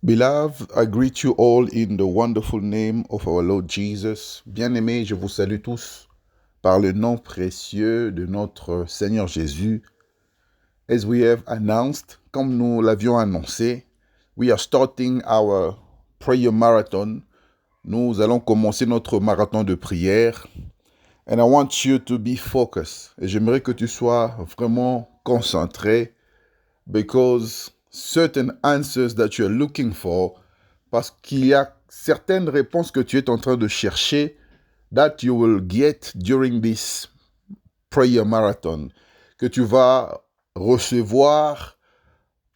Beloved, I greet you all in the wonderful name of our Lord Jesus. Bien-aimés, je vous salue tous par le nom précieux de notre Seigneur Jésus. As we have announced, comme nous l'avions annoncé, we are starting our prayer marathon. Nous allons commencer notre marathon de prière. And I want you to be focused. Et j'aimerais que tu sois vraiment concentré because certain answers that you are looking for, parce qu'il y a certaines réponses que tu es en train de chercher that you will get during this prayer marathon, que tu vas recevoir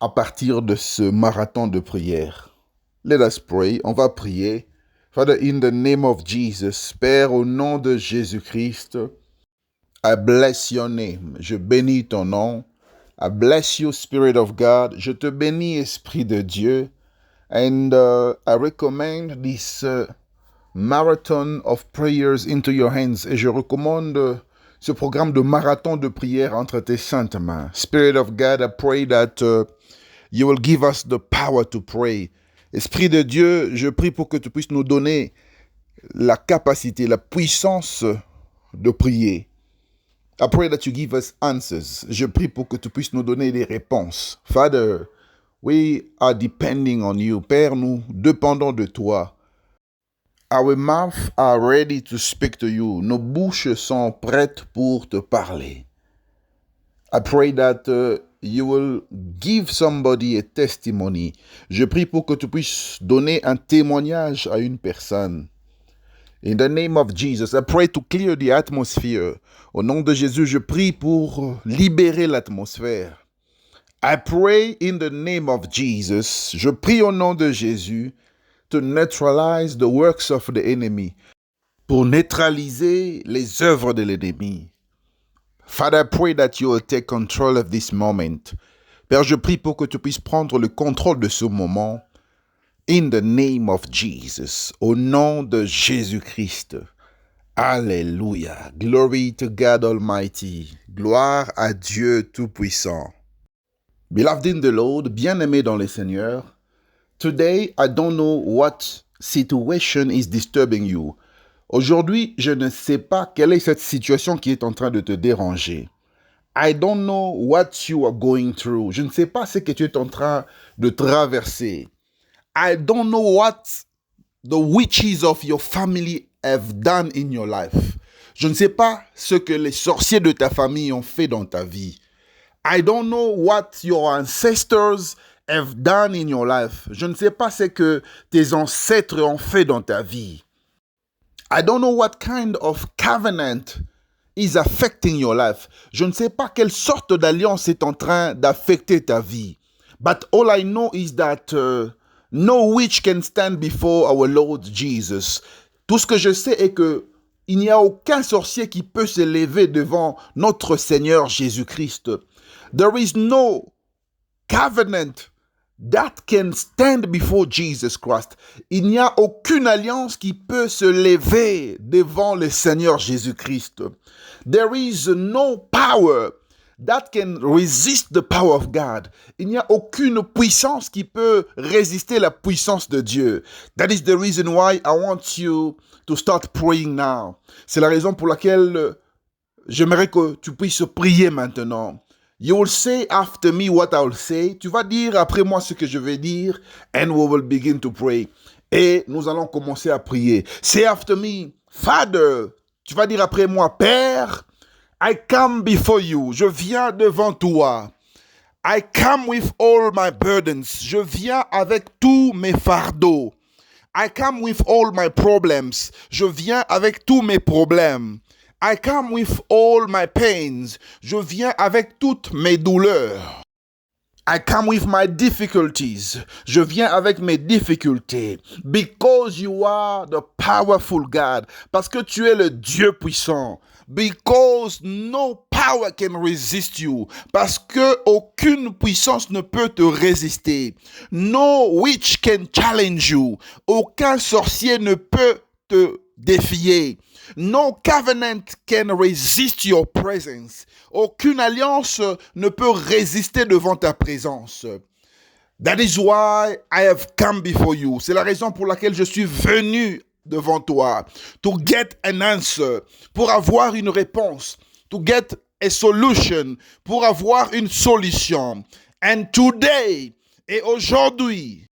à partir de ce marathon de prière. Let us pray. On va prier. Father, in the name of Jesus, Père, au nom de Jésus-Christ, I bless your name. Je bénis ton nom. I bless you, Spirit of God. Je te bénis, Esprit de Dieu. And I recommend this marathon of prayers into your hands. Et je recommande ce programme de marathon de prière entre tes saintes mains. Spirit of God, I pray that you will give us the power to pray. Esprit de Dieu, je prie pour que tu puisses nous donner la capacité, la puissance de prier. I pray that you give us answers. Je prie pour que tu puisses nous donner des réponses. Father, we are depending on you. Père, nous dépendons de toi. Our mouths are ready to speak to you. Nos bouches sont prêtes pour te parler. I pray that you will give somebody a testimony. Je prie pour que tu puisses donner un témoignage à une personne. In the name of Jesus, I pray to clear the atmosphere. Au nom de Jésus, je prie pour libérer l'atmosphère. I pray in the name of Jesus. Je prie au nom de Jésus to neutralize the works of the enemy. Pour neutraliser les œuvres de l'ennemi. Father, I pray that you will take control of this moment. Père, je prie pour que tu puisses prendre le contrôle de ce moment. In the name of Jesus, au nom de Jésus-Christ. Alléluia. Glory to God Almighty. Gloire à Dieu Tout-Puissant. Beloved in the Lord, bien-aimés dans le Seigneur, today I don't know what situation is disturbing you. Aujourd'hui, je ne sais pas quelle est cette situation qui est en train de te déranger. I don't know what you are going through. Je ne sais pas ce que tu es en train de traverser. I don't know what the witches of your family have done in your life. Je ne sais pas ce que les sorciers de ta famille ont fait dans ta vie. I don't know what your ancestors have done in your life. Je ne sais pas ce que tes ancêtres ont fait dans ta vie. I don't know what kind of covenant is affecting your life. Je ne sais pas quelle sorte d'alliance est en train d'affecter ta vie. But all I know is that no witch can stand before our Lord Jesus. Tout ce que je sais est que il n'y a aucun sorcier qui peut se lever devant notre Seigneur Jésus-Christ. There is no covenant that can stand before Jesus Christ. Il n'y a aucune alliance qui peut se lever devant le Seigneur Jésus-Christ. There is no power that can resist the power of God. Il n'y a aucune puissance qui peut résister la puissance de Dieu. That is the reason why I want you to start praying now. C'est la raison pour laquelle j'aimerais que tu puisses prier maintenant. You will say after me what I will say. Tu vas dire après moi ce que je vais dire. And we will begin to pray. Et nous allons commencer à prier. Say after me, Father. Tu vas dire après moi, Père. I come before you. Je viens devant toi. I come with all my burdens. Je viens avec tous mes fardeaux. I come with all my problems. Je viens avec tous mes problèmes. I come with all my pains. Je viens avec toutes mes douleurs. I come with my difficulties. Je viens avec mes difficultés. Because you are the powerful God. Parce que tu es le Dieu puissant. Because no power can resist you. Parce que aucune puissance ne peut te résister. No witch can challenge you. Aucun sorcier ne peut te défier. No covenant can resist your presence. Aucune alliance ne peut résister devant ta présence. That is why I have come before you. C'est la raison pour laquelle je suis venu devant toi. To get an answer. Pour avoir une réponse. To get a solution. Pour avoir une solution. And today, et aujourd'hui,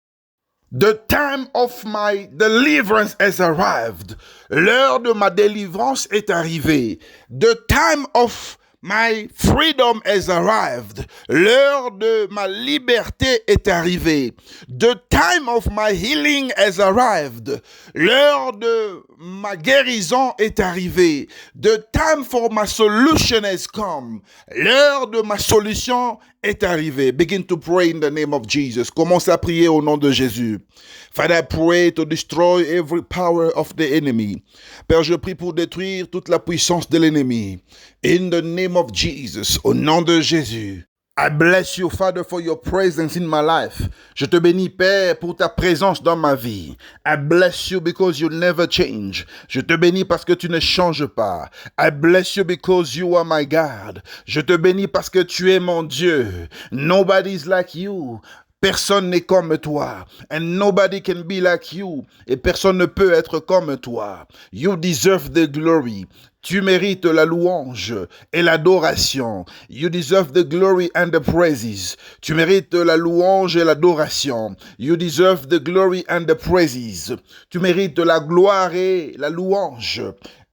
the time of my deliverance has arrived. L'heure de ma délivrance est arrivée. The time of my freedom has arrived. L'heure de ma liberté est arrivée. The time of my healing has arrived. L'heure de ma guérison est arrivée. The time for my solution has come. L'heure de ma solution est arrivée. Begin to pray in the name of Jesus. Commence à prier au nom de Jésus. Father, I pray to destroy every power of the enemy. Père, je prie pour détruire toute la puissance de l'ennemi. In the name of Jesus, au nom de Jésus. I bless you, Father, for your presence in my life. Je te bénis, Père, pour ta présence dans ma vie. I bless you because you never change. Je te bénis parce que tu ne changes pas. I bless you because you are my God. Je te bénis parce que tu es mon Dieu. Nobody's like you. Personne n'est comme toi. And nobody can be like you. Et personne ne peut être comme toi. You deserve the glory. Tu mérites la louange et l'adoration. You deserve the glory and the praises. Tu mérites la louange et l'adoration. You deserve the glory and the praises. Tu mérites la gloire et la louange.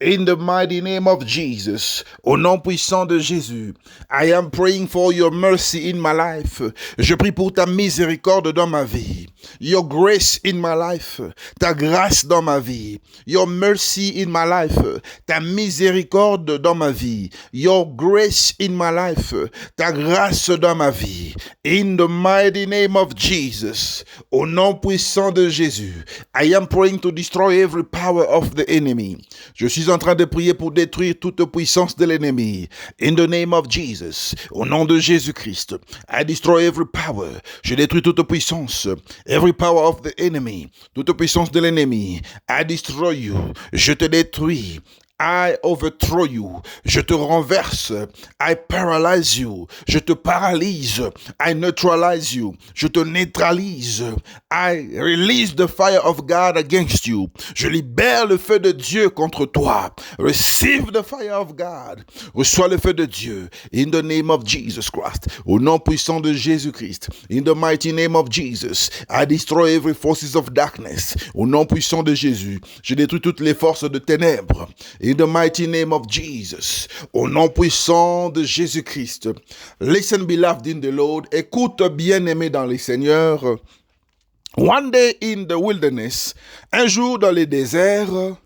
In the mighty name of Jesus, au nom puissant de Jésus, I am praying for your mercy in my life. Je prie pour ta miséricorde dans ma vie. Your grace in my life. Ta grâce dans ma vie. Your mercy in my life. Ta miséricorde dans ma vie. Your grace in my life. Ta grâce dans ma vie. In the mighty name of Jesus, au nom puissant de Jésus, I am praying to destroy every power of the enemy. Je suis en train de prier pour détruire toute puissance de l'ennemi. In the name of Jesus, au nom de Jésus-Christ, I destroy every power. Je détruis toute puissance. Every power of the enemy. Toute puissance de l'ennemi. I destroy you. Je te détruis. I overthrow you. Je te renverse. I paralyze you. Je te paralyse. I neutralize you. Je te neutralise. I release the fire of God against you. Je libère le feu de Dieu contre toi. Receive the fire of God. Reçois le feu de Dieu. In the name of Jesus Christ. Au nom puissant de Jésus-Christ. In the mighty name of Jesus. I destroy every forces of darkness. Au nom puissant de Jésus. Je détruis toutes les forces de ténèbres. In the mighty name of Jesus, au nom puissant de Jésus-Christ. Listen, beloved in the Lord. Écoute, bien-aimé dans le Seigneur. One day in the wilderness, un jour dans le désert,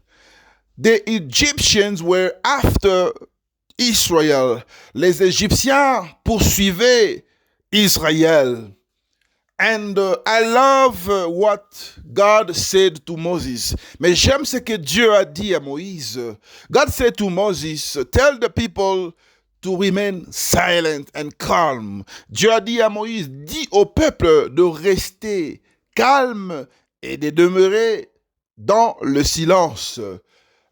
the Egyptians were after Israel. Les Égyptiens poursuivaient Israël. And I love what God said to Moses. Mais j'aime ce que Dieu a dit à Moïse. God said to Moses, tell the people to remain silent and calm. Dieu a dit à Moïse, dis au peuple de rester calme et de demeurer dans le silence.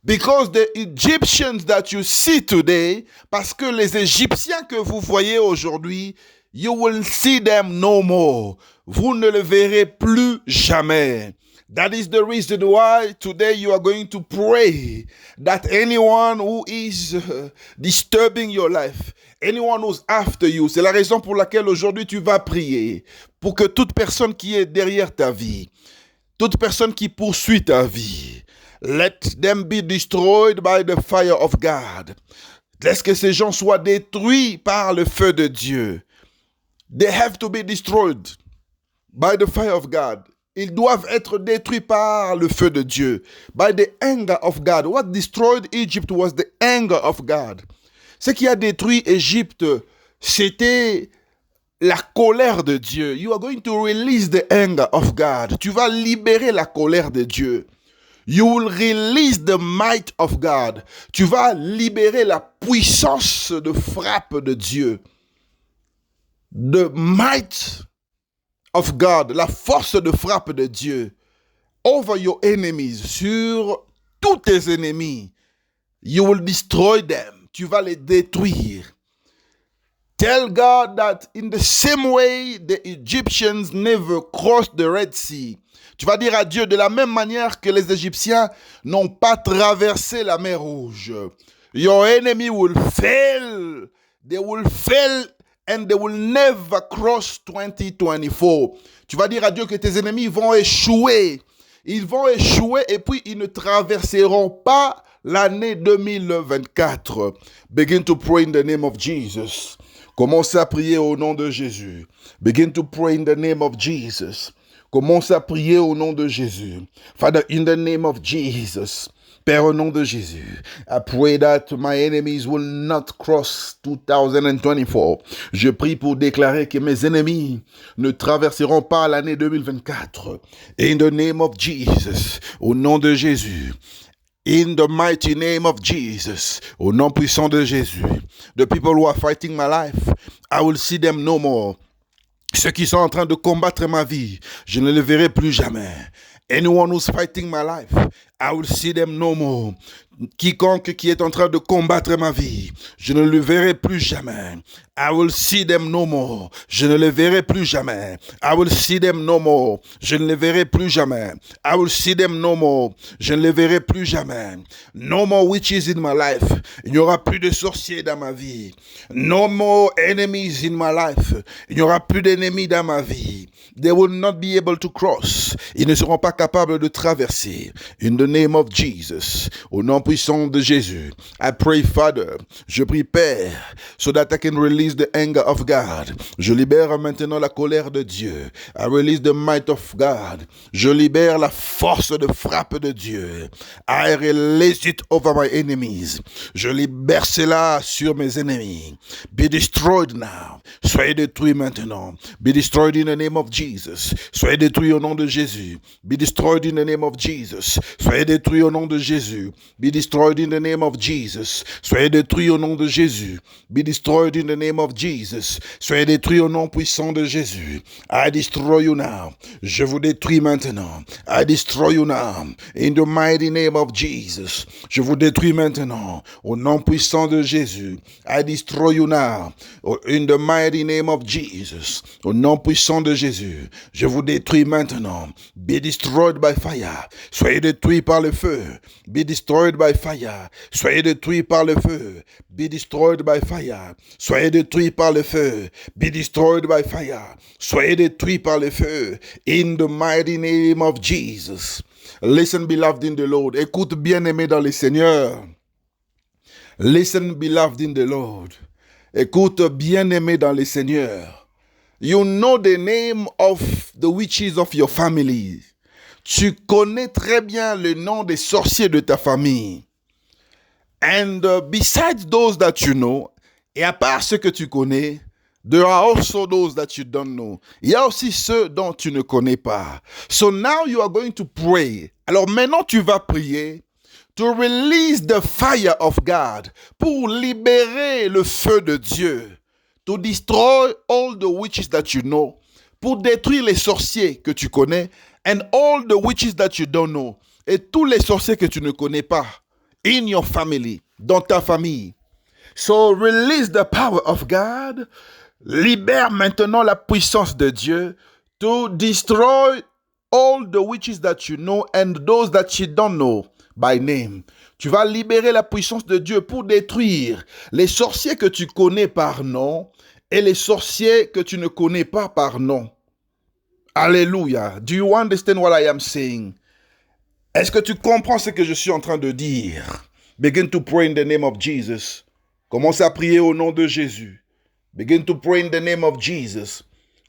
Because the Egyptians that you see today, parce que les Égyptiens que vous voyez aujourd'hui, you will see them no more. Vous ne le verrez plus jamais. That is the reason why today you are going to pray that anyone who is disturbing your life, anyone who's after you, c'est la raison pour laquelle aujourd'hui tu vas prier pour que toute personne qui est derrière ta vie, toute personne qui poursuit ta vie, let them be destroyed by the fire of God. Laisse que ces gens soient détruits par le feu de Dieu. They have to be destroyed by the fire of God. Ils doivent être détruits par le feu de Dieu. By the anger of God. What destroyed Egypt was the anger of God. Ce qui a détruit Égypte, c'était la colère de Dieu. You are going to release the anger of God. Tu vas libérer la colère de Dieu. You will release the might of God. Tu vas libérer la puissance de frappe de Dieu. The might of God, la force de frappe de Dieu over your enemies, sur tous tes ennemis. You will destroy them. Tu vas les détruire. Tell God that in the same way the Egyptians never crossed the Red Sea. Tu vas dire à Dieu de la même manière que les Égyptiens n'ont pas traversé la mer Rouge. Your enemy will fail. They will fail and they will never cross 2024. Tu vas dire à Dieu que tes ennemis vont échouer. Ils vont échouer et puis ils ne traverseront pas l'année 2024. Begin to pray in the name of Jesus. Commence à prier au nom de Jésus. Begin to pray in the name of Jesus. Commence à prier au nom de Jésus. Father, in the name of Jesus. Père, au nom de Jésus, I pray that my enemies will not cross 2024. Je prie pour déclarer que mes ennemis ne traverseront pas l'année 2024. In the name of Jesus, au nom de Jésus. In the mighty name of Jesus, au nom puissant de Jésus. The people who are fighting my life, I will see them no more. Ceux qui sont en train de combattre ma vie, je ne les verrai plus jamais. Anyone who's fighting my life, I will see them no more. Quiconque qui est en train de combattre ma vie, je ne le verrai plus jamais. I will see them no more. Je ne les verrai plus jamais. I will see them no more. Je ne les verrai plus jamais. I will see them no more. Je ne les verrai plus jamais. No more witches in my life. Il n'y aura plus de sorciers dans ma vie. No more enemies in my life. Il n'y aura plus d'ennemis dans ma vie. They will not be able to cross. Ils ne seront pas capables de traverser. In the name of Jesus. Au nom puissant de Jésus. I pray, Father. Je prie, Père, so that I can release the anger of God. Je libère maintenant la colère de Dieu. I release the might of God. Je libère la force de frappe de Dieu. I release it over my enemies. Je libère cela sur mes ennemis. Be destroyed now. Soyez détruits maintenant. Be destroyed in the name of Jesus. Soyez détruits au nom de Jésus. Be destroyed in the name of Jesus. Soyez détruits au nom de Jésus. Be destroyed in the name of Jesus. Soyez détruits au nom de Jésus. Be destroyed in the name of Jesus. Soyez détruits au nom puissant de Jésus. I destroy you now. Je vous détruis maintenant. I destroy you now. In the mighty name of Jesus. Je vous détruis maintenant. Au nom puissant de Jésus. I destroy you now. In the mighty name of Jesus. Au nom puissant de Jésus. Je vous détruis maintenant. Be destroyed by fire. Soyez détruits par le feu. Be destroyed by fire. Soyez détruits par le feu. Be destroyed by fire. Soyez détruits par le feu. Be destroyed by fire. Soyez détruits par le feu. In the mighty name of Jesus. Listen, beloved in the Lord. Écoute, bien-aimé dans le Seigneur. Listen, beloved in the Lord. Écoute, bien-aimé dans le Seigneur. You know the name of the witches of your family. Tu connais très bien le nom des sorciers de ta famille. And besides those that you know, et à part ceux que tu connais, there are also those that you don't know. Il y a aussi ceux dont tu ne connais pas. So now you are going to pray. Alors maintenant tu vas prier to release the fire of God, pour libérer le feu de Dieu, to destroy all the witches that you know, pour détruire les sorciers que tu connais, and all the witches that you don't know, et tous les sorciers que tu ne connais pas, in your family, dans ta famille. So release the power of God, libère maintenant la puissance de Dieu, to destroy all the witches that you know and those that you don't know by name. Tu vas libérer la puissance de Dieu pour détruire les sorciers que tu connais par nom et les sorciers que tu ne connais pas par nom. Alléluia. Do you understand what I am saying? Est-ce que tu comprends ce que je suis en train de dire? Begin to pray in the name of Jesus. Commence à prier au nom de Jésus. Begin to pray in the name of Jesus.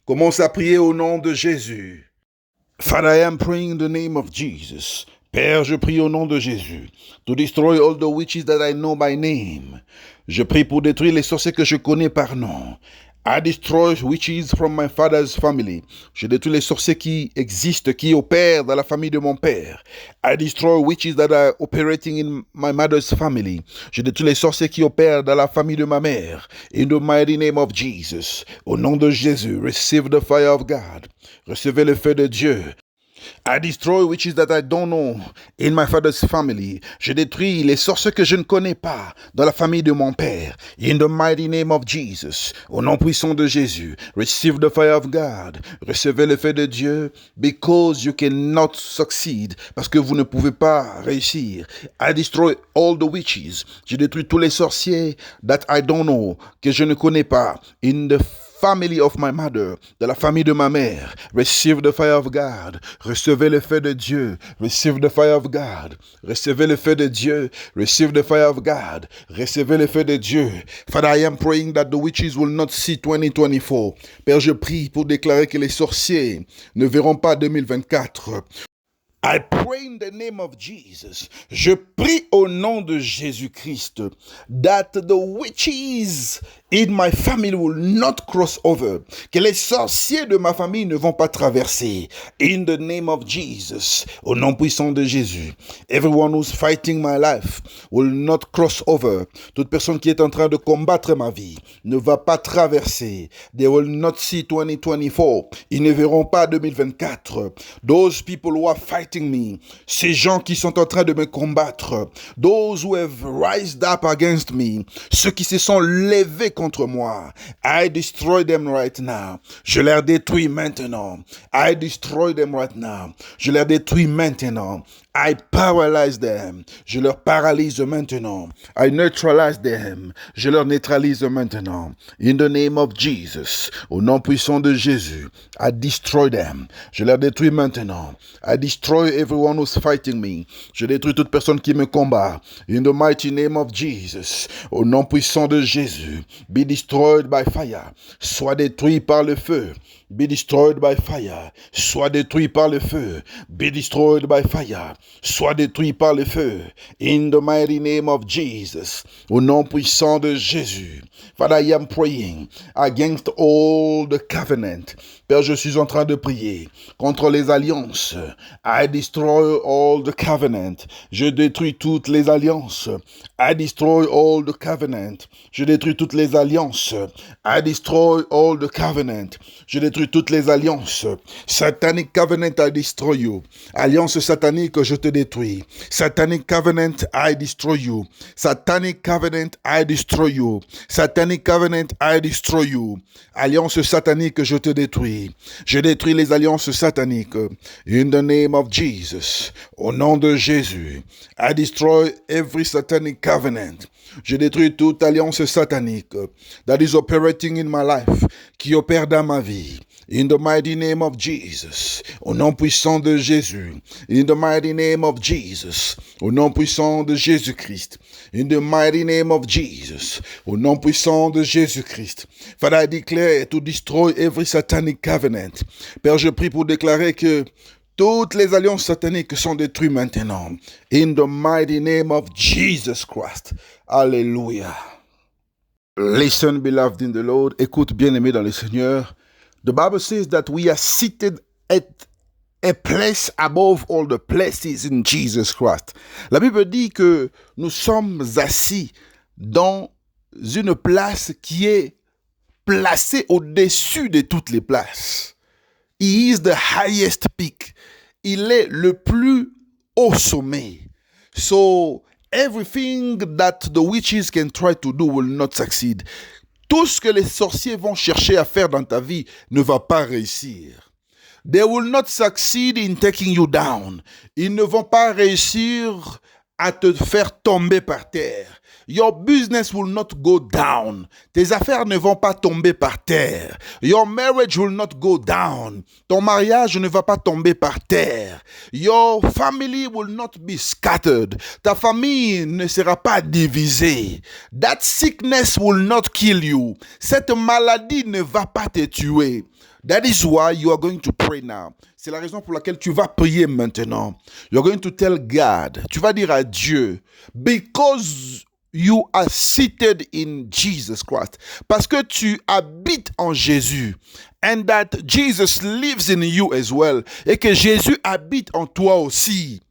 Commence à prier au nom de Jésus. Father, I am praying in the name of Jesus. Père, je prie au nom de Jésus. To destroy all the witches that I know by name. Je prie pour détruire les sorciers que je connais par nom. I destroy witches from my father's family. Je détruis les sorciers qui existent, qui opèrent dans la famille de mon père. I destroy witches that are operating in my mother's family. Je détruis les sorciers qui opèrent dans la famille de ma mère. In the mighty name of Jesus. Au nom de Jésus, receive the fire of God. Recevez le feu de Dieu. I destroy witches that I don't know in my father's family. Je détruis les sorciers que je ne connais pas dans la famille de mon père. In the mighty name of Jesus. Au nom puissant de Jésus. Receive the fire of God. Recevez le feu de Dieu because you cannot succeed. Parce que vous ne pouvez pas réussir. I destroy all the witches. Je détruis tous les sorciers that I don't know, que je ne connais pas. In the family of my mother, de la famille de ma mère. Receive the fire of God. Recevez le feu de Dieu. Receive the fire of God. Recevez le feu de Dieu. Receive the fire of God. Recevez le feu de Dieu. Father, I am praying that the witches will not see 2024. Père, je prie pour déclarer que les sorciers ne verront pas 2024. I pray in the name of Jesus. Je prie au nom de Jésus-Christ that the witches in my family will not cross over. Que les sorciers de ma famille ne vont pas traverser. In the name of Jesus. Au nom puissant de Jésus. Everyone who's fighting my life will not cross over. Toute personne qui est en train de combattre ma vie ne va pas traverser. They will not see 2024. Ils ne verront pas 2024. Those people who are fighting me, ces gens qui sont en train de me combattre, those who have rised up against me, ceux qui se sont levés contre moi, I destroy them right now. Je les détruis maintenant. I destroy them right now. Je les détruis maintenant. I paralyze them. Je leur paralyse maintenant. I neutralize them. Je leur neutralise maintenant. In the name of Jesus. Au nom puissant de Jésus. I destroy them. Je leur détruis maintenant. I destroy everyone who's fighting me. Je détruis toute personne qui me combat. In the mighty name of Jesus. Au nom puissant de Jésus. Be destroyed by fire. Sois détruit par le feu. Be destroyed by fire. Sois détruit par le feu. Be destroyed by fire. Sois détruit par le feu. In the mighty name of Jesus. Au nom puissant de Jésus. Father, I am praying against all the covenant. Père, je suis en train de prier contre les alliances. I destroy all the covenant. Je détruis toutes les alliances. I destroy all the covenant. Je détruis toutes les alliances. I destroy all the covenant. Je détruis toutes les alliances. Satanic covenant, I destroy you. Alliance satanique, je te détruis. Satanic covenant, I destroy you. Satanic covenant, I destroy you. Satanic covenant, I destroy you. Alliance satanique, je te détruis. Je détruis les alliances sataniques. In the name of Jesus. Au nom de Jésus. I destroy every satanic covenant. Je détruis toute alliance satanique that is operating in my life, qui opère dans ma vie. In the mighty name of Jesus. Au nom puissant de Jésus. In the mighty name of Jesus. Au nom puissant de Jésus-Christ. In the mighty name of Jesus. Au nom puissant de Jésus-Christ. Father, I declare to destroy every satanic covenant. Père, je prie pour déclarer que toutes les alliances sataniques sont détruites maintenant. In the mighty name of Jesus Christ. Alléluia. Listen, beloved in the Lord. Écoute, bien-aimé dans le Seigneur. The Bible says that we are seated at a place above all the places in Jesus Christ. La Bible dit que nous sommes assis dans une place qui est placée au-dessus de toutes les places. He is the highest peak. Il est le plus haut sommet. So everything that the witches can try to do will not succeed. Tout ce que les sorciers vont chercher à faire dans ta vie ne va pas réussir. They will not succeed in taking you down. Ils ne vont pas réussir à te faire tomber par terre. Your business will not go down. Tes affaires ne vont pas tomber par terre. Your marriage will not go down. Ton mariage ne va pas tomber par terre. Your family will not be scattered. Ta famille ne sera pas divisée. That sickness will not kill you. Cette maladie ne va pas te tuer. That is why you are going to pray now. C'est la raison pour laquelle tu vas prier maintenant. You're going to tell God. Tu vas dire à Dieu. Because you are seated in Jesus Christ. Parce que tu habites en Jésus. And that Jesus lives in you as well. Et que Jésus habite en toi aussi.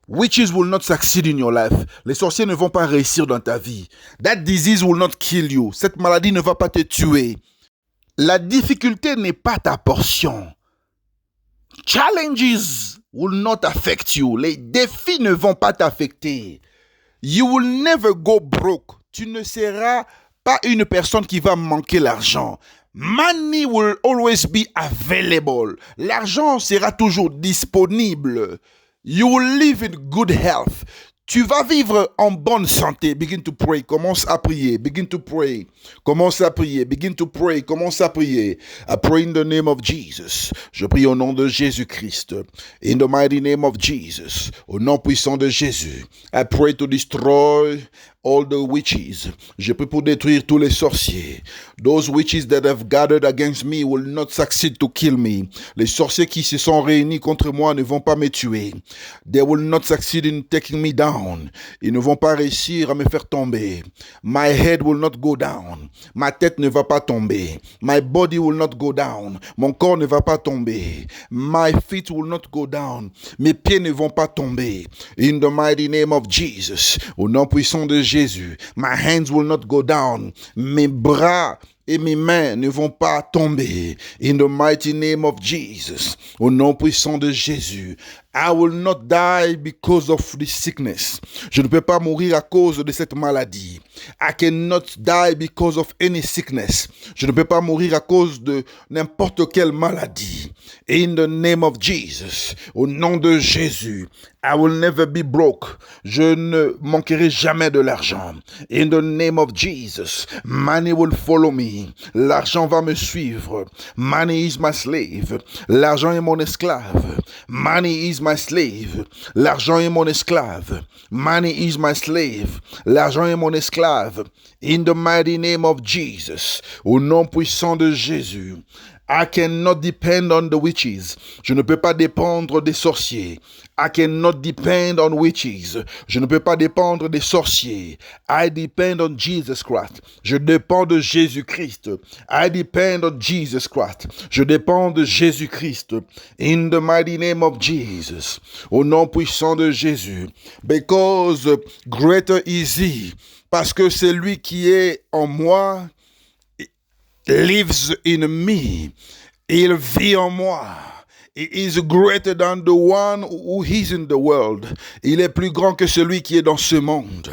Witches will not succeed in your life. Les sorciers ne vont pas réussir dans ta vie. That disease will not kill you. Cette maladie ne va pas te tuer. La difficulté n'est pas ta portion. Challenges will not affect you. Les défis ne vont pas t'affecter. You will never go broke. Tu ne seras pas une personne qui va manquer l'argent. Money will always be available. L'argent sera toujours disponible. You will live in good health. Tu vas vivre en bonne santé. Begin to pray. Commence à prier. Begin to pray. Commence à prier. Begin to pray. Commence à prier. I pray in the name of Jesus. Je prie au nom de Jésus-Christ. In the mighty name of Jesus. Au nom puissant de Jésus. I pray to destroy all the witches. Je prie pour détruire tous les sorciers. Those witches that have gathered against me will not succeed to kill me. Les sorciers qui se sont réunis contre moi ne vont pas me tuer. They will not succeed in taking me down. Ils ne vont pas réussir à me faire tomber. My head will not go down. Ma tête ne va pas tomber. My body will not go down. Mon corps ne va pas tomber. My feet will not go down. Mes pieds ne vont pas tomber. In the mighty name of Jesus. Au nom puissant de Jésus. My hands will not go down. Mes bras et mes mains ne vont pas tomber. In the mighty name of Jesus. Au nom puissant de Jésus. I will not die because of this sickness. Je ne peux pas mourir à cause de cette maladie. I cannot die because of any sickness. Je ne peux pas mourir à cause de n'importe quelle maladie. In the name of Jesus. Au nom de Jésus. I will never be broke. Je ne manquerai jamais de l'argent. In the name of Jesus. Money will follow me. L'argent va me suivre. Money is my slave. L'argent est mon esclave. Money is my slave. L'argent est mon esclave. Money is my slave. L'argent est mon esclave. In the mighty name of Jesus. Au nom puissant de Jésus. I cannot depend on the witches. Je ne peux pas dépendre des sorciers. I cannot depend on witches. Je ne peux pas dépendre des sorciers. I depend on Jesus Christ. Je dépends de Jésus-Christ. I depend on Jesus Christ. Je dépends de Jésus-Christ. In the mighty name of Jesus. Au nom puissant de Jésus. Because greater is he. Parce que c'est lui qui est en moi. Lives in me. Il vit en moi. He is greater than the one who is in the world. Il est plus grand que celui qui est dans ce monde.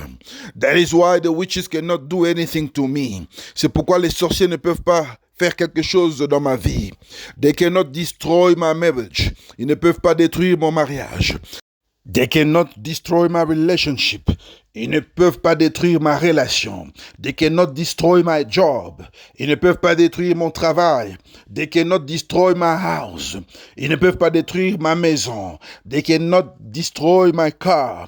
That is why the witches cannot do anything to me. C'est pourquoi les sorciers ne peuvent pas faire quelque chose dans ma vie. They cannot destroy my marriage. Ils ne peuvent pas détruire mon mariage. They cannot destroy my relationship. Ils ne peuvent pas détruire ma relation. They cannot destroy my job. Ils ne peuvent pas détruire mon travail. They cannot destroy my house. Ils ne peuvent pas détruire ma maison. They cannot destroy my car.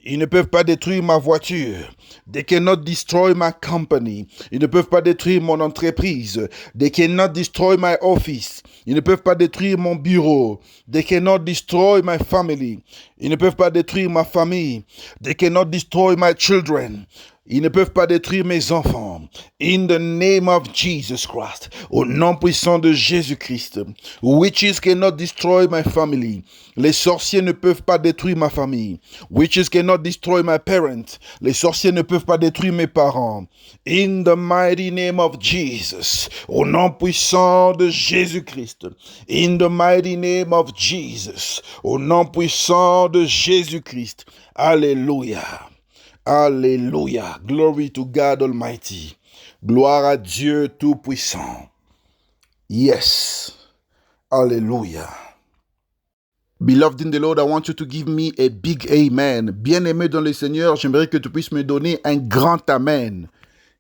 Ils ne peuvent pas détruire ma voiture. They cannot destroy my company. Ils ne peuvent pas détruire mon entreprise. They cannot destroy my office. Ils ne peuvent pas détruire mon bureau. They cannot destroy my family. Ils ne peuvent pas détruire ma famille. They cannot destroy my children. Ils ne peuvent pas détruire mes enfants. In the name of Jesus Christ. Au nom puissant de Jésus-Christ. Witches cannot destroy my family. Les sorciers ne peuvent pas détruire ma famille. Witches cannot destroy my parents. Les sorciers ne peuvent pas détruire mes parents. In the mighty name of Jesus. Au nom puissant de Jésus-Christ. In the mighty name of Jesus. Au nom puissant de Jésus-Christ. Alléluia. Alléluia. Glory to God Almighty. Gloire à Dieu Tout-Puissant. Yes. Alléluia. Beloved in the Lord, I want you to give me a big amen. Bien-aimé dans le Seigneur, j'aimerais que tu puisses me donner un grand amen.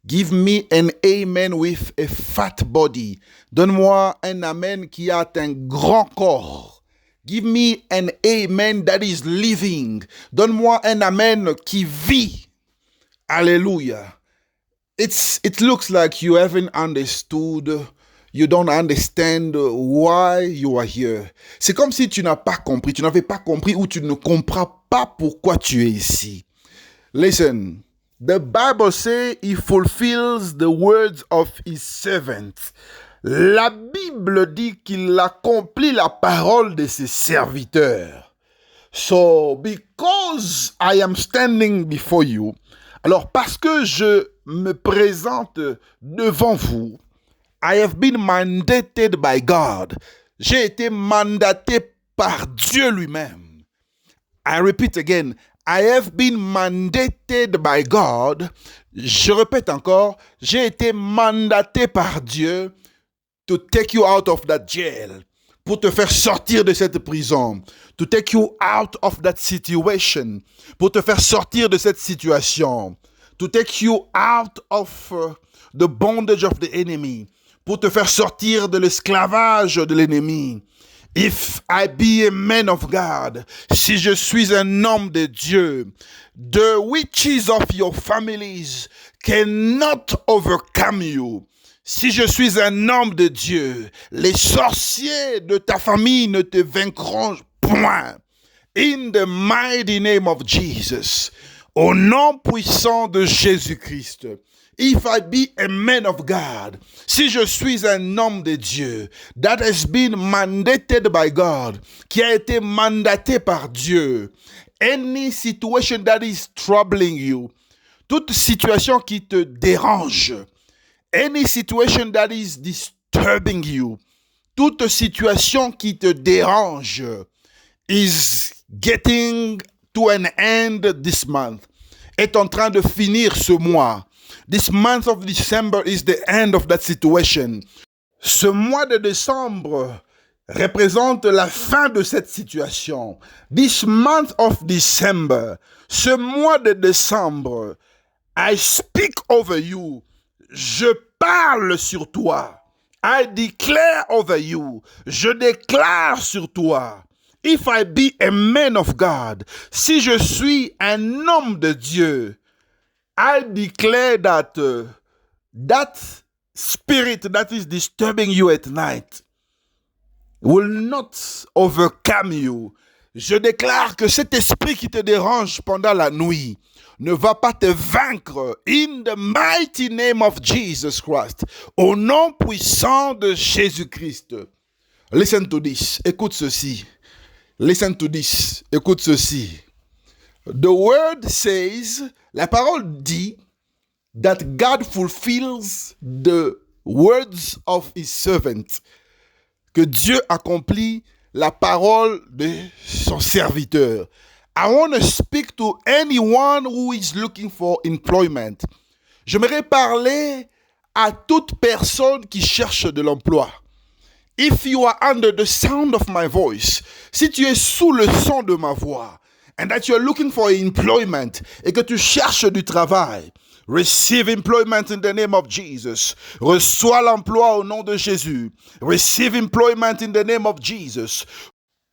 Give me an amen with a fat body. Donne-moi un amen qui a un grand corps. Give me an amen that is living. Donne-moi un amen qui vit. Hallelujah. It looks like you haven't understood. You don't understand why you are here. C'est comme si tu n'as pas compris. Tu n'avais pas compris ou tu ne comprends pas pourquoi tu es ici. Listen. The Bible says he fulfills the words of his servants. La Bible dit qu'il accomplit la parole de ses serviteurs. So, because I am standing before you, alors parce que je me présente devant vous, I have been mandated by God. J'ai été mandaté par Dieu lui-même. I repeat again, I have been mandated by God. Je répète encore, j'ai été mandaté par Dieu to take you out of that jail, pour te faire sortir de cette prison, to take you out of that situation, pour te faire sortir de cette situation, to take you out of the bondage of the enemy, pour te faire sortir de l'esclavage de l'ennemi. If I be a man of God, si je suis un homme de Dieu, the witches of your families cannot overcome you. Si je suis un homme de Dieu, les sorciers de ta famille ne te vaincront point. In the mighty name of Jesus, au nom puissant de Jésus-Christ. If I be a man of God, si je suis un homme de Dieu, that has been mandated by God, qui a été mandaté par Dieu, any situation that is troubling you, toute situation qui te dérange, any situation that is disturbing you, toute situation qui te dérange, is getting to an end this month, est en train de finir ce mois. This month of December is the end of that situation. Ce mois de décembre représente la fin de cette situation. This month of December, ce mois de décembre, I speak over you. Je parle sur toi. I declare over you. Je déclare sur toi. If I be a man of God, si je suis un homme de Dieu, I declare that that spirit that is disturbing you at night will not overcome you. Je déclare que cet esprit qui te dérange pendant la nuit ne va pas te vaincre. In the mighty name of Jesus Christ. Au nom puissant de Jésus-Christ. Listen to this. Écoute ceci. Listen to this. Écoute ceci. The word says, la parole dit, that God fulfills the words of his servant. Que Dieu accomplit la parole de son serviteur. I want to speak to anyone who is looking for employment. J'aimerais parler à toute personne qui cherche de l'emploi. If you are under the sound of my voice, si tu es sous le son de ma voix, and that you are looking for employment, et que tu cherches du travail, receive employment in the name of Jesus. Reçois l'emploi au nom de Jésus. Receive employment in the name of Jesus.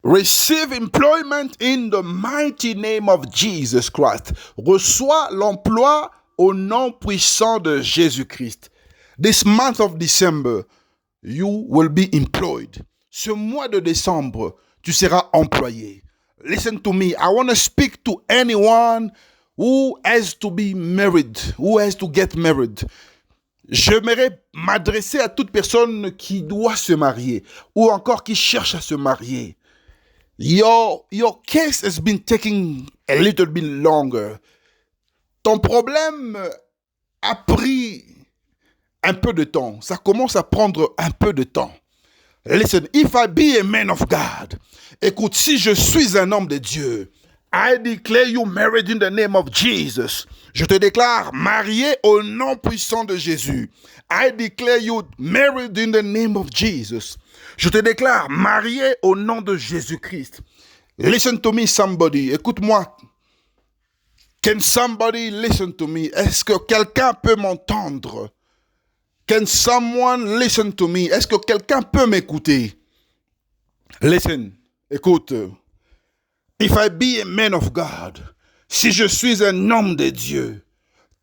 Receive employment in the mighty name of Jesus Christ. Reçois l'emploi au nom puissant de Jésus-Christ. This month of December, you will be employed. Ce mois de décembre, tu seras employé. Listen to me. I want to speak to anyone who has to be married, who has to get married. J'aimerais m'adresser à toute personne qui doit se marier ou encore qui cherche à se marier. Your case has been taking a little bit longer. Ton problème a pris un peu de temps. Ça commence à prendre un peu de temps. Listen, if I be a man of God, écoute, si je suis un homme de Dieu, I declare you married in the name of Jesus. Je te déclare marié au nom puissant de Jésus. I declare you married in the name of Jesus. Je te déclare marié au nom de Jésus-Christ. Listen to me, somebody. Écoute-moi. Can somebody listen to me? Est-ce que quelqu'un peut m'entendre? Can someone listen to me? Est-ce que quelqu'un peut m'écouter? Listen, écoute. If I be a man of God, si je suis un homme de Dieu,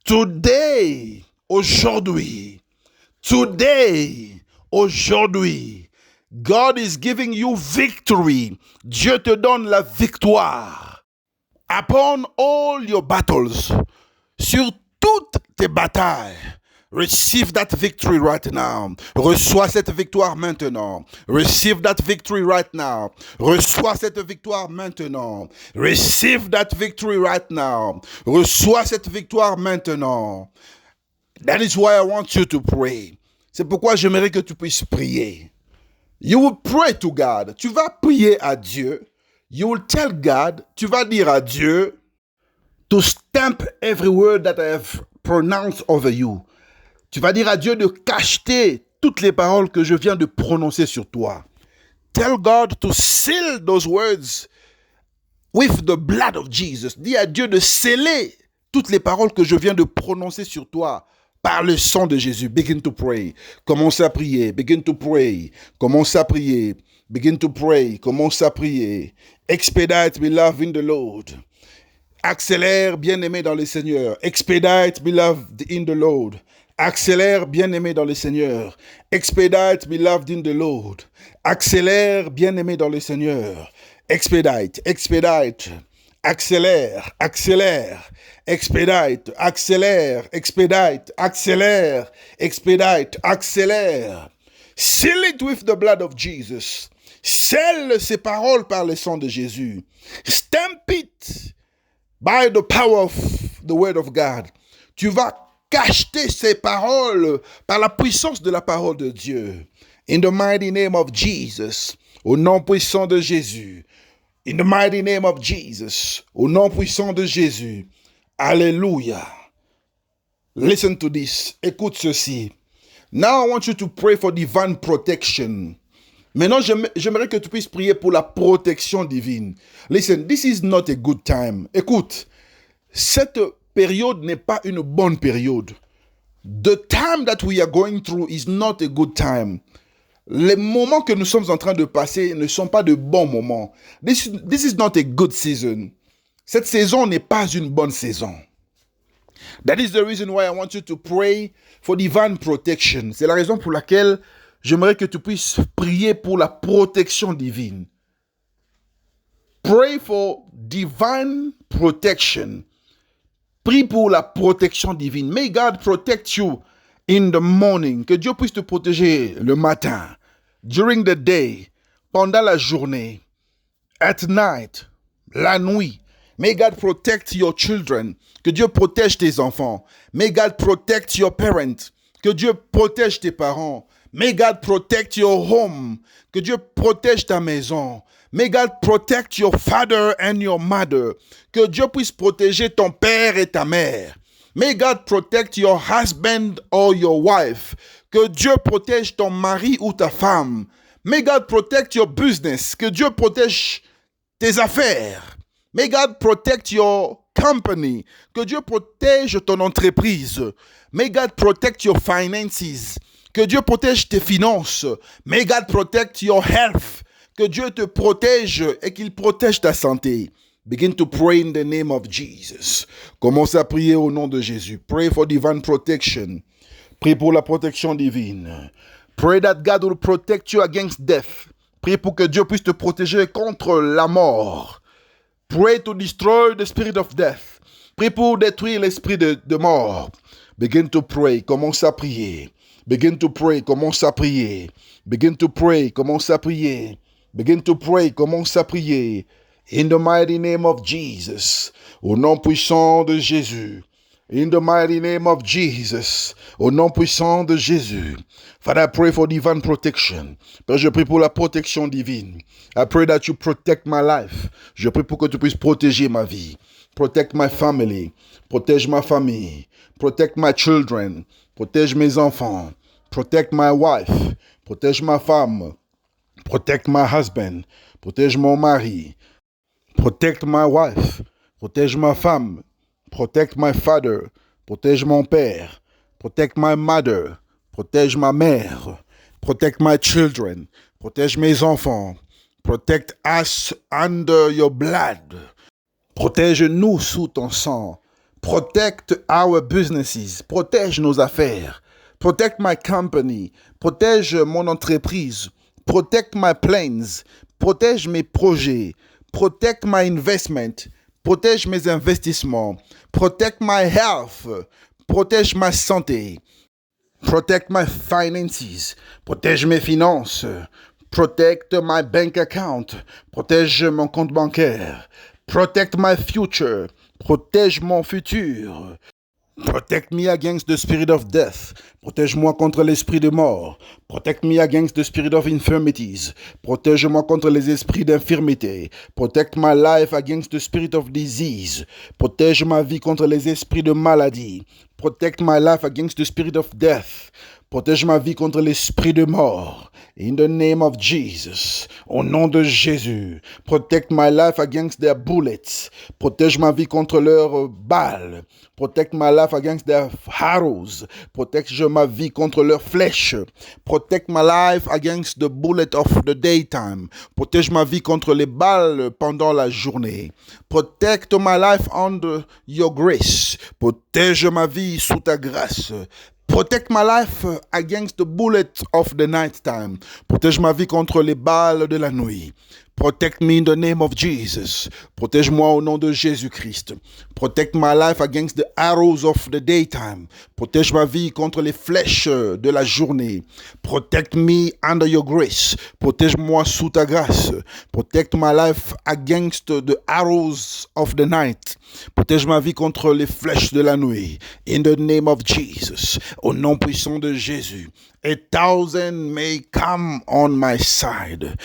today, aujourd'hui, God is giving you victory. Dieu te donne la victoire. Upon all your battles, sur toutes tes batailles, receive that victory right now. Reçois cette victoire maintenant. Receive that victory right now. Reçois cette victoire maintenant. Receive that victory right now. Reçois cette victoire maintenant. That is why I want you to pray. C'est pourquoi j'aimerais que tu puisses prier. You will pray to God. Tu vas prier à Dieu. You will tell God, tu vas dire à Dieu, to stamp every word that I have pronounced over you. Tu vas dire à Dieu de cacheter toutes les paroles que je viens de prononcer sur toi. Tell God to seal those words with the blood of Jesus. Dis à Dieu de sceller toutes les paroles que je viens de prononcer sur toi par le sang de Jésus. Begin to pray. Commence à prier. Begin to pray. Commence à prier. Begin to pray. Commence à prier. Expedite, beloved in the Lord. Accélère, bien-aimé dans le Seigneur. Expedite, beloved in the Lord. Accélère, bien-aimé dans le Seigneur. Expedite, beloved in the Lord. Accélère, bien-aimé dans le Seigneur. Expedite, expedite. Accélère, accélère. Expedite, accélère. Expedite, accélère. Expedite, accélère. Seal it with the blood of Jesus. Scelle ces paroles par le sang de Jésus. Stamp it by the power of the word of God. Tu vas cacheter ces paroles par la puissance de la parole de Dieu. In the mighty name of Jesus. Au nom puissant de Jésus. In the mighty name of Jesus. Au nom puissant de Jésus. Alléluia. Listen to this. Écoute ceci. Now I want you to pray for divine protection. Maintenant, j'aimerais que tu puisses prier pour la protection divine. Listen, this is not a good time. Écoute, cette période n'est pas une bonne période. The time that we are going through is not a good time. Les moments que nous sommes en train de passer ne sont pas de bons moments. This is not a good season. Cette saison n'est pas une bonne saison. That is the reason why I want you to pray for divine protection. C'est la raison pour laquelle j'aimerais que tu puisses prier pour la protection divine. Pray for divine protection. Prie pour la protection divine. May God protect you in the morning. Que Dieu puisse te protéger le matin, during the day, pendant la journée, at night, la nuit. May God protect your children. Que Dieu protège tes enfants. May God protect your parents. Que Dieu protège tes parents. May God protect your home. Que Dieu protège ta maison. May God protect your father and your mother. Que Dieu puisse protéger ton père et ta mère. May God protect your husband or your wife. Que Dieu protège ton mari ou ta femme. May God protect your business. Que Dieu protège tes affaires. May God protect your company. Que Dieu protège ton entreprise. May God protect your finances. Que Dieu protège tes finances. May God protect your health. Que Dieu te protège et qu'il protège ta santé. Begin to pray in the name of Jesus. Commence à prier au nom de Jésus. Pray for divine protection. Prie pour la protection divine. Pray that God will protect you against death. Prie pour que Dieu puisse te protéger contre la mort. Pray to destroy the spirit of death. Prie pour détruire l'esprit de mort. Begin to pray. Commence à prier. Begin to pray. Commence à prier. Begin to pray. Commence à prier. Begin to pray. Commence à prier. In the mighty name of Jesus. Au nom puissant de Jésus. In the mighty name of Jesus. Au nom puissant de Jésus. Father, I pray for divine protection. Père, je prie pour la protection divine. I pray that you protect my life. Je prie pour que tu puisses protéger ma vie. Protect my family. Protège ma famille. Protect my children. Protège mes enfants. Protect my wife. Protège ma femme. Protect my husband. Protège mon mari. Protect my wife. Protège ma femme. Protect my father. Protège mon père. Protect my mother. Protège ma mère. Protect my children. Protège mes enfants. Protect us under your blood. Protège-nous sous ton sang. Protect our businesses. Protège nos affaires. Protect my company. Protège mon entreprise. Protect my plans. Protège mes projets. Protect my investment. Protège mes investissements. Protect my health. Protège ma santé. Protect my finances. Protège mes finances. Protect my bank account. Protège mon compte bancaire. Protect my future. Protège mon futur. Protect me against the spirit of death. Protège-moi contre l'esprit de mort. Protect me against the spirit of infirmities. Protège-moi contre les esprits d'infirmité. Protect my life against the spirit of disease. Protège ma vie contre les esprits de maladie. Protect my life against the spirit of death. Protège ma vie contre l'esprit de mort. In the name of Jesus. Au nom de Jésus. Protect my life against their bullets. Protège ma vie contre leurs balles. Protect my life against their arrows. Protège ma vie contre leurs flèches. Protect my life against the bullet of the daytime. Protège ma vie contre les balles pendant la journée. Protect my life under your grace. Protège ma vie sous ta grâce. Protect my life against the bullet of the night time. Protège ma vie contre les balles de la nuit. Protect me in the name of Jesus. Protège-moi au nom de Jésus-Christ. Protect my life against the arrows of the daytime. Protège ma vie contre les flèches de la journée. Protect me under your grace. Protège-moi sous ta grâce. Protect my life against the arrows of the night. Protège ma vie contre les flèches de la nuit. In the name of Jesus. Au nom puissant de Jésus. 1,000 may come on my side.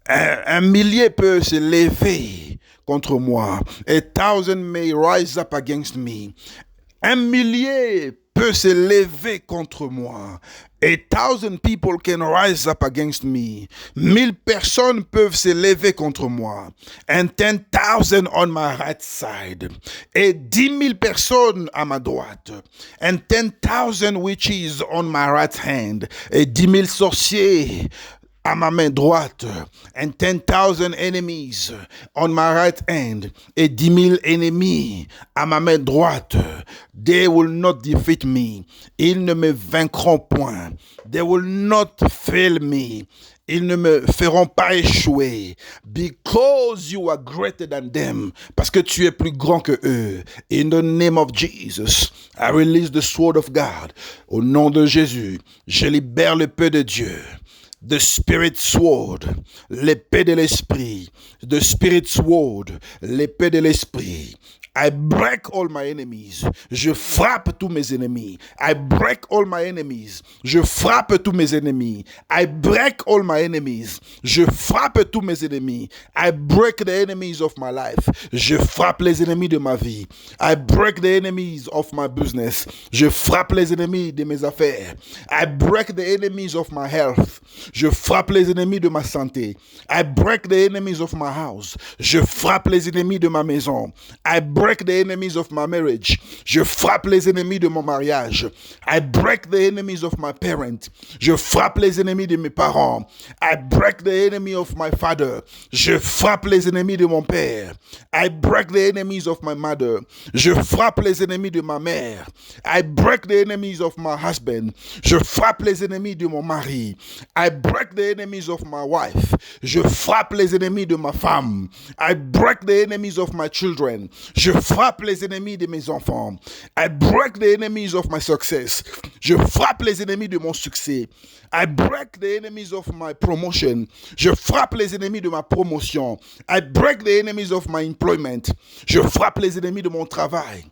Un millier peut se lever contre moi. 1,000 may rise up against me. Un millier peut se lever contre moi. 1,000 people can rise up against me. 1,000 personnes peuvent se lever contre moi. And 10,000 on my right side. Et 10,000 personnes à ma droite. And 10,000 witches on my right hand. Et 10,000 sorciers à ma main droite, and 10,000 enemies on my right hand, et 10,000 ennemis à ma main droite. They will not defeat me. Ils ne me vaincront point. They will not fail me. Ils ne me feront pas échouer. Because you are greater than them. Parce que tu es plus grand que eux. In the name of Jesus, I release the sword of God. Au nom de Jésus, je libère l'épée de Dieu. The Spirit Sword, l'épée de l'esprit. The Spirit Sword, l'épée de l'esprit. I break all my enemies. Je frappe tous mes ennemis. I break all my enemies. Je frappe tous mes ennemis. I break all my enemies. Je frappe tous mes ennemis. I break the enemies of my life. Je frappe les ennemis de ma vie. I break the enemies of my business. Je frappe les ennemis de mes affaires. I break the enemies of my health. Je frappe les ennemis de ma santé. I break the enemies of my house. Je frappe les ennemis de ma maison. I break the enemies of my marriage. Je frappe les ennemis de mon mariage. I break the enemies of my parents. Je frappe les ennemis de mes parents. I break the enemy of my father. Je frappe les ennemis de mon père. I break the enemies of my mother. Je frappe les ennemis de ma mère. I break the enemies of my husband. Je frappe les ennemis de mon mari. I break the enemies of my wife. Je frappe les ennemis de ma femme. I break the enemies of my children. Je frappe les ennemis de mes enfants. I break the enemies of my success. Je frappe les ennemis de mon succès. I break the enemies of my promotion. Je frappe les ennemis de ma promotion. I break the enemies of my employment. Je frappe les ennemis de mon travail.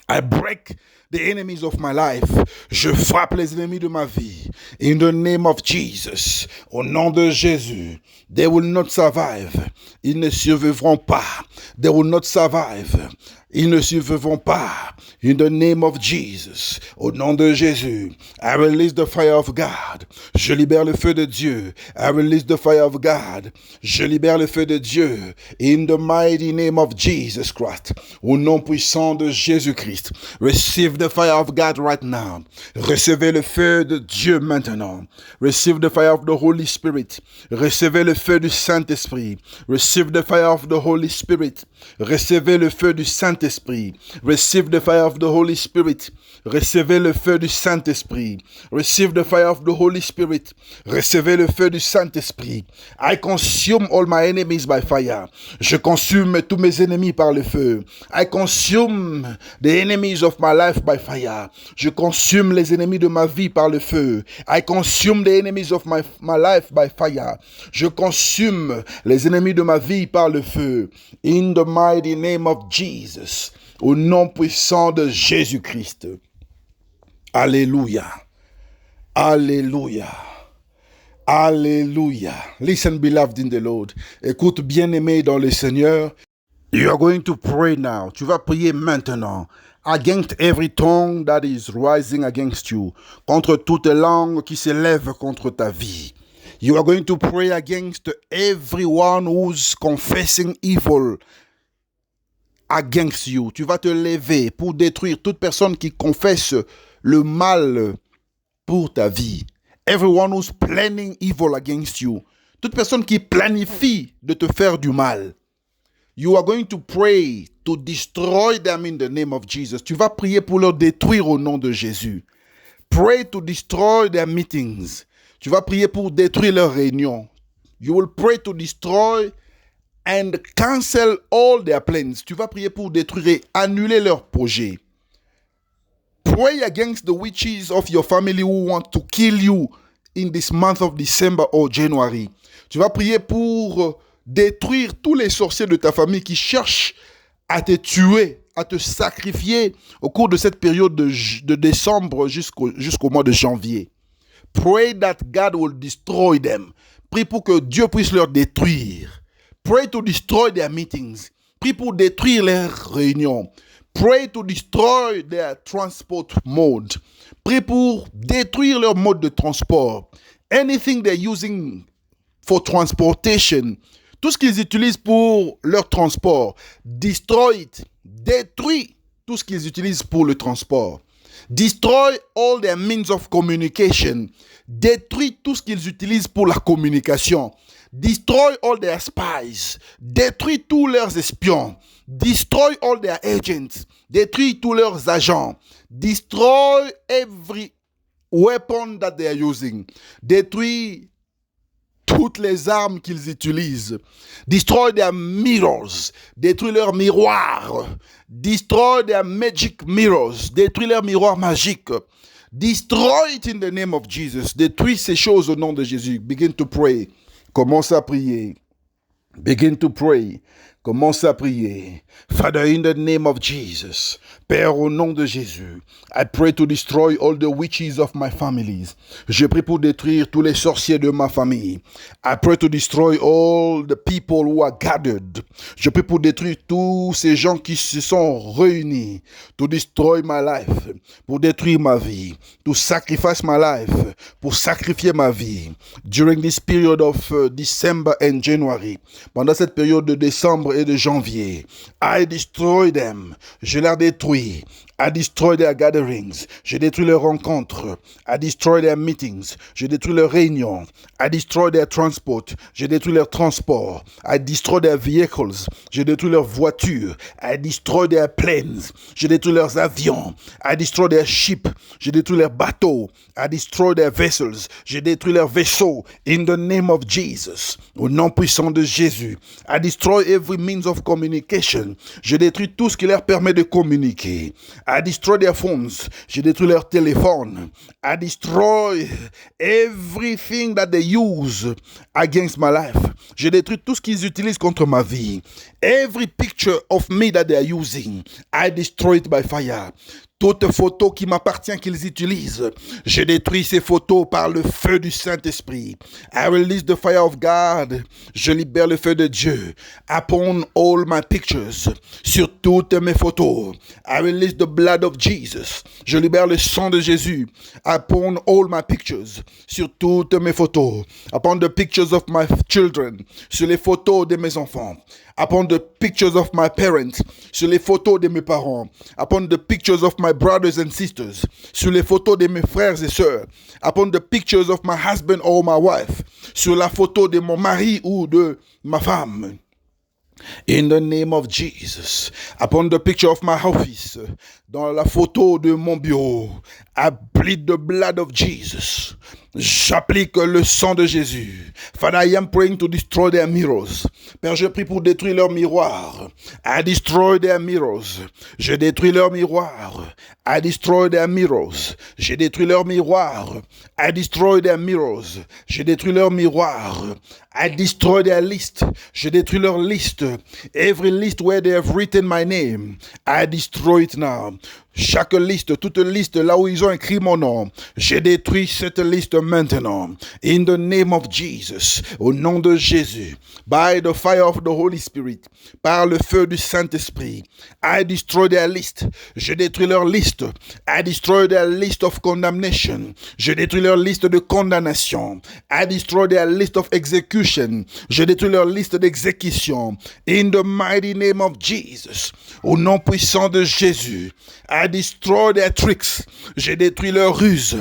I break the enemies of my life. Je frappe les ennemis de ma vie. In the name of Jesus. Au nom de Jésus. They will not survive. Ils ne survivront pas. They will not survive. Ils ne survivront pas. In the name of Jesus. Au nom de Jésus. I release the fire of God. Je libère le feu de Dieu. I release the fire of God. Je libère le feu de Dieu. In the mighty name of Jesus Christ. Au nom puissant de Jésus-Christ. Receive the fire of God right now. Recevez le feu de Dieu maintenant. Receive the fire of the Holy Spirit. Recevez le feu du Saint-Esprit. Receive the fire of the Holy Spirit. Recevez le feu du Saint-Esprit. Receive the fire of the Holy Spirit. Recevez le feu du Saint-Esprit. Receive the fire of the Holy Spirit. Recevez le feu du Saint-Esprit. I consume all my enemies by fire. Je consume tous mes ennemis par le feu. I consume the enemies of my life by fire. Je consume les ennemis de ma vie par le feu. I consume the enemies of my life by fire. Je consume les ennemis de ma vie par le feu. In the mighty name of Jesus. Au nom puissant de Jésus-Christ. Alléluia. Alléluia. Alléluia. Listen, beloved in the Lord. Écoute, bien-aimé dans le Seigneur. You are going to pray now. Tu vas prier maintenant. Against every tongue that is rising against you. Contre toute langue qui s'élève contre ta vie. You are going to pray against everyone who's confessing evil against you. Tu vas te lever pour détruire toute personne qui confesse le mal pour ta vie. Everyone who's planning evil against you. Toute personne qui planifie de te faire du mal. You are going to pray to destroy them in the name of Jesus. Tu vas prier pour leur détruire au nom de Jésus. Pray to destroy their meetings. Tu vas prier pour détruire leurs réunions. You will pray to destroy and cancel all their plans. Tu vas prier pour détruire et annuler leurs projets. Pray against the witches of your family who want to kill you in this month of December or January. Tu vas prier pour détruire tous les sorciers de ta famille qui cherchent à te tuer, à te sacrifier au cours de cette période de décembre jusqu'au mois de janvier. Pray that God will destroy them. Prie pour que Dieu puisse leur détruire. Pray to destroy their meetings. Prie pour détruire leurs réunions. Pray to destroy their transport mode. Prie pour détruire leur mode de transport. Anything they're using for transportation. Tout ce qu'ils utilisent pour leur transport. Destroy it. Détruis tout ce qu'ils utilisent pour le transport. Destroy all their means of communication. Détruis tout ce qu'ils utilisent pour la communication. Destroy all their spies. Détruis tous leurs espions. Destroy all their agents. Détruis tous leurs agents. Destroy every weapon that they are using. Détruis toutes les armes qu'ils utilisent. Destroy their mirrors. Détruis leurs miroirs. Destroy their magic mirrors. Détruis leurs miroirs magiques. Destroy it in the name of Jesus. Détruis ces choses au nom de Jésus. Begin to pray. Commence à prier. Begin to pray. Commence à prier. Father, in the name of Jesus. Père, au nom de Jésus. I pray to destroy all the witches of my families. Je prie pour détruire tous les sorciers de ma famille. I pray to destroy all the people who are gathered. Je prie pour détruire tous ces gens qui se sont réunis. To destroy my life. Pour détruire ma vie. To sacrifice my life. Pour sacrifier ma vie. During this period of December and January. Pendant cette période de décembre et de janvier. I destroy them. Je les détruis. I destroy their gatherings. Je détruis leurs rencontres. I destroy their meetings. Je détruis leurs réunions. I destroy their transport. Je détruis leurs transports. I destroy their vehicles. Je détruis leurs voitures. I destroy their planes. Je détruis leurs avions. I destroy their ships. Je détruis leurs bateaux. I destroy their vessels. Je détruis leurs vaisseaux. In the name of Jesus. Au nom puissant de Jésus. I destroy every means of communication. Je détruis tout ce qui leur permet de communiquer. I destroy their phones. Je détruis leur téléphone. I destroy everything that they use against my life. Je détruis tout ce qu'ils utilisent contre ma vie. Every picture of me that they are using, I destroy it by fire. Toute photo qui m'appartient qu'ils utilisent, je détruis ces photos par le feu du Saint-Esprit. I release the fire of God. Je libère le feu de Dieu upon all my pictures, sur toutes mes photos. I release the blood of Jesus. Je libère le sang de Jésus upon all my pictures, sur toutes mes photos. Upon the pictures of my children, sur les photos de mes enfants. Upon the pictures of my parents, sur les photos de mes parents. Upon the pictures of my brothers and sisters, sur les photos de mes frères et sœurs. Upon the pictures of my husband or my wife, sur la photo de mon mari ou de ma femme. In the name of Jesus, upon the picture of my office, dans la photo de mon bureau. I plead the blood of Jesus. J'applique le sang de Jésus. Father, I am praying to destroy their mirrors. Père, je prie pour détruire leurs miroirs. I destroy their mirrors. Je détruis leurs miroirs. I destroy their mirrors. Je détruis leurs miroirs. I destroy their mirrors. Je détruis leurs miroirs. I destroy their list. Je détruis leur liste. Every list where they have written my name, I destroy it now. Chaque liste, toute liste là où ils ont écrit mon nom, je détruis cette liste maintenant. In the name of Jesus, au nom de Jésus, by the fire of the Holy Spirit, par le feu du Saint-Esprit, I destroy their list. Je détruis leur liste. I destroy their list of condemnation. Je détruis leur liste de condamnation. I destroy their list of execution. Je détruis leur liste d'exécution. In the mighty name of Jesus, au nom puissant de Jésus, I destroy their tricks. Je détruis leurs ruses.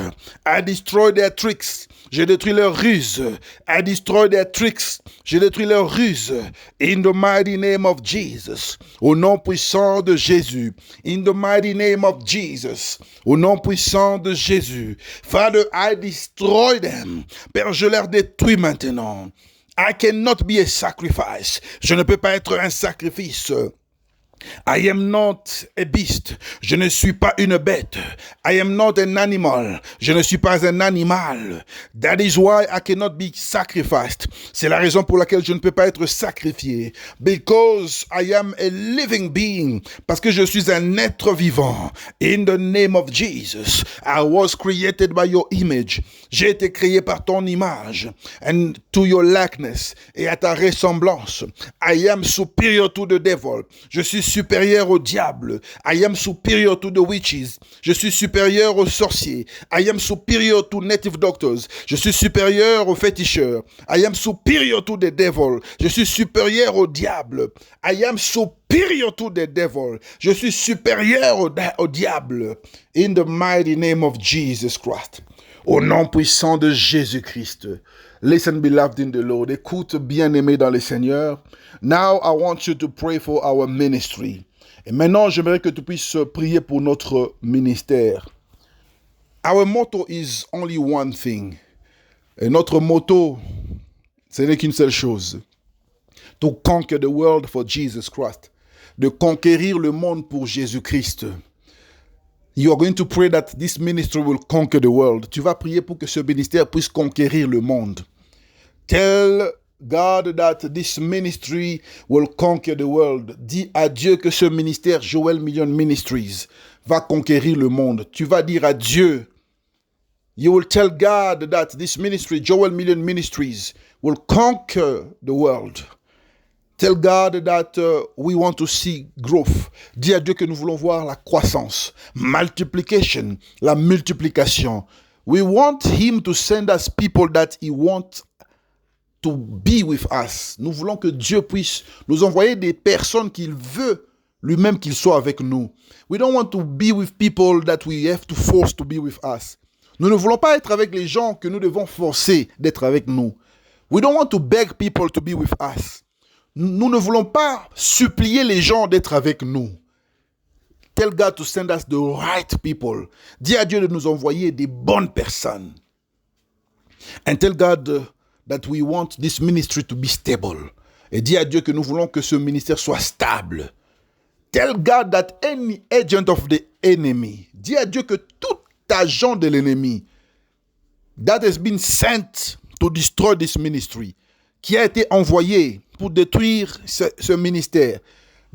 I destroy their tricks. Je détruis leurs ruses. I destroy their tricks. Je détruis leurs ruses. In the mighty name of Jesus. Au nom puissant de Jésus. In the mighty name of Jesus. Au nom puissant de Jésus. Father, I destroy them. Père, je les détruis maintenant. I cannot be a sacrifice. Je ne peux pas être un sacrifice. I am not a beast. Je ne suis pas une bête. I am not an animal. Je ne suis pas un animal. That is why I cannot be sacrificed. C'est la raison pour laquelle je ne peux pas être sacrifié. Because I am a living being. Parce que je suis un être vivant. In the name of Jesus, I was created by your image. J'ai été créé par ton image. And to your likeness. Et à ta ressemblance. I am superior to the devil. Je suis supérieur au diable. I am superior to the witches. Je suis supérieur aux sorciers. I am superior to native doctors. Je suis supérieur aux féticheurs. I am superior to the devil. Je suis supérieur au diable. I am superior to the devil. Je suis supérieur au diable. In the mighty name of Jesus Christ. Au nom puissant de Jésus-Christ. Listen, beloved in the Lord. Écoute, bien-aimé dans le Seigneur. Now, I want you to pray for our ministry. Et maintenant, j'aimerais que tu puisses prier pour notre ministère. Our motto is only one thing. Et notre motto, ce n'est qu'une seule chose. To conquer the world for Jesus Christ. De conquérir le monde pour Jésus-Christ. You are going to pray that this ministry will conquer the world. Tu vas prier pour que ce ministère puisse conquérir le monde. Tell God that this ministry will conquer the world. Dis à Dieu que ce ministère, Joel Million Ministries, va conquérir le monde. Tu vas dire à Dieu, you will tell God that this ministry, Joel Million Ministries, will conquer the world. Tell God that we want to see growth. Dis à Dieu que nous voulons voir la croissance, multiplication, la multiplication. We want Him to send us people that He wants to be with us. Nous voulons que Dieu puisse nous envoyer des personnes qu'il veut lui-même qu'ils soient avec nous. We don't want to be with people that we have to force to be with us. Nous ne voulons pas être avec les gens que nous devons forcer d'être avec nous. We don't want to beg people to be with us. Nous ne voulons pas supplier les gens d'être avec nous. Tell God to send us the right people. Dis à Dieu de nous envoyer des bonnes personnes. And tell God that we want this ministry to be stable. Et dis à Dieu que nous voulons que ce ministère soit stable. Tell God that any agent of the enemy. Dis à Dieu que tout agent de l'ennemi that has been sent to destroy this ministry, qui a été envoyé pour détruire ce ministère,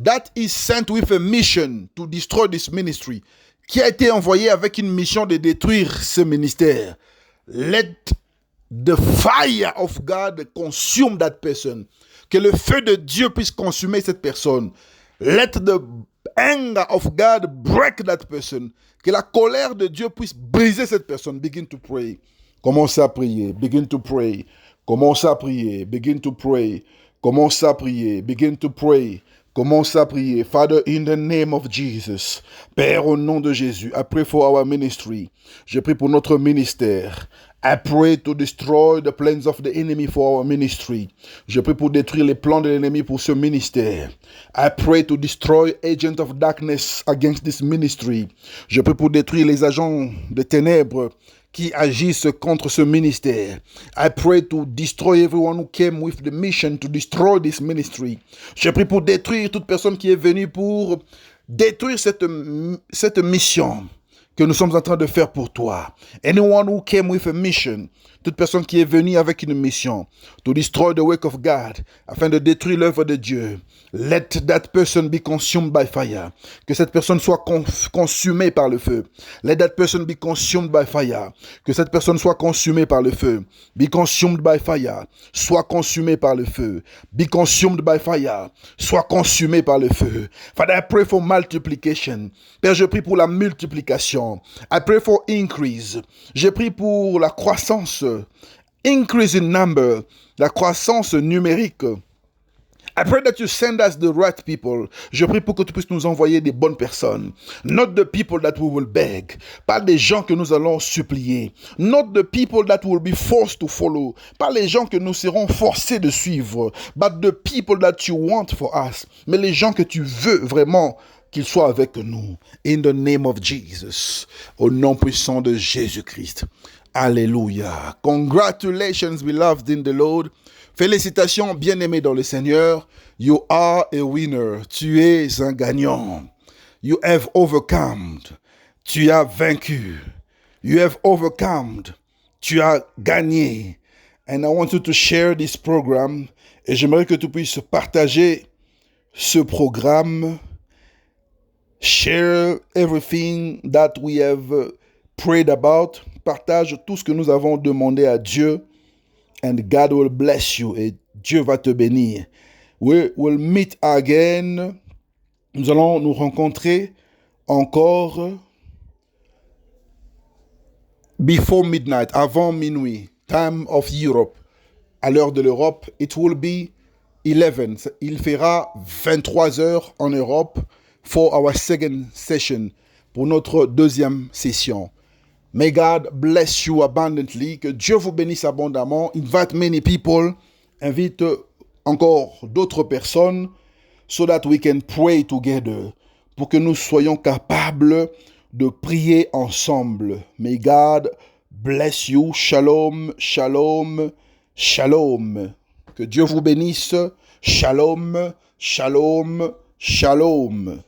that is sent with a mission to destroy this ministry, qui a été envoyé avec une mission de détruire ce ministère. Let the fire of God consume that person. Que le feu de Dieu puisse consumer cette personne. Let the anger of God break that person. Que la colère de Dieu puisse briser cette personne. Begin to pray. Commence à prier. Begin to pray. Commence à prier. Begin to pray. Commence à prier. Begin to pray. Commence à prier. Father, in the name of Jesus. Père, au nom de Jésus, I pray for our ministry. Je prie pour notre ministère. I pray to destroy the plans of the enemy for our ministry. Je prie pour détruire les plans de l'ennemi pour ce ministère. I pray to destroy agents of darkness against this ministry. Je prie pour détruire les agents de ténèbres qui agissent contre ce ministère. I pray to destroy everyone who came with the mission to destroy this ministry. Je prie pour détruire toute personne qui est venue pour détruire cette mission que nous sommes en train de faire pour toi. Anyone who came with a mission, toute personne qui est venue avec une mission, to destroy the work of God, afin de détruire l'œuvre de Dieu, let that person be consumed by fire. Que cette personne soit consumée par le feu. Let that person be consumed by fire. Que cette personne soit consumée par le feu. Be consumed by fire. Soit consumée par le feu. Be consumed by fire. Soit consumée par le feu. Father, I pray for multiplication. Père, je prie pour la multiplication. I pray for increase. Je prie pour la croissance. Increase in number. La croissance numérique. I pray that you send us the right people. Je prie pour que tu puisses nous envoyer des bonnes personnes. Not the people that we will beg. Pas des gens que nous allons supplier. Not the people that will be forced to follow. Pas les gens que nous serons forcés de suivre. But the people that you want for us. Mais les gens que tu veux vraiment qu'ils soient avec nous. In the name of Jesus. Au nom puissant de Jésus-Christ. Alléluia. Congratulations, beloved in the Lord. Félicitations, bien-aimés dans le Seigneur. You are a winner. Tu es un gagnant. You have overcome. Tu as vaincu. You have overcome. Tu as gagné. And I want you to share this program. Et j'aimerais que tu puisses partager ce programme. Share everything that we have prayed about. Partage tout ce que nous avons demandé à Dieu. And God will bless you. Et Dieu va te bénir. We will meet again. Nous allons nous rencontrer encore before midnight, avant minuit, time of Europe. À l'heure de l'Europe, it will be 11. Il fera 23 heures en Europe for our second session, pour notre deuxième session. May God bless you abundantly. Que Dieu vous bénisse abondamment. Invite many people. Invite encore d'autres personnes so that we can pray together. Pour que nous soyons capables de prier ensemble. May God bless you. Shalom, shalom, shalom. Que Dieu vous bénisse. Shalom, shalom, shalom.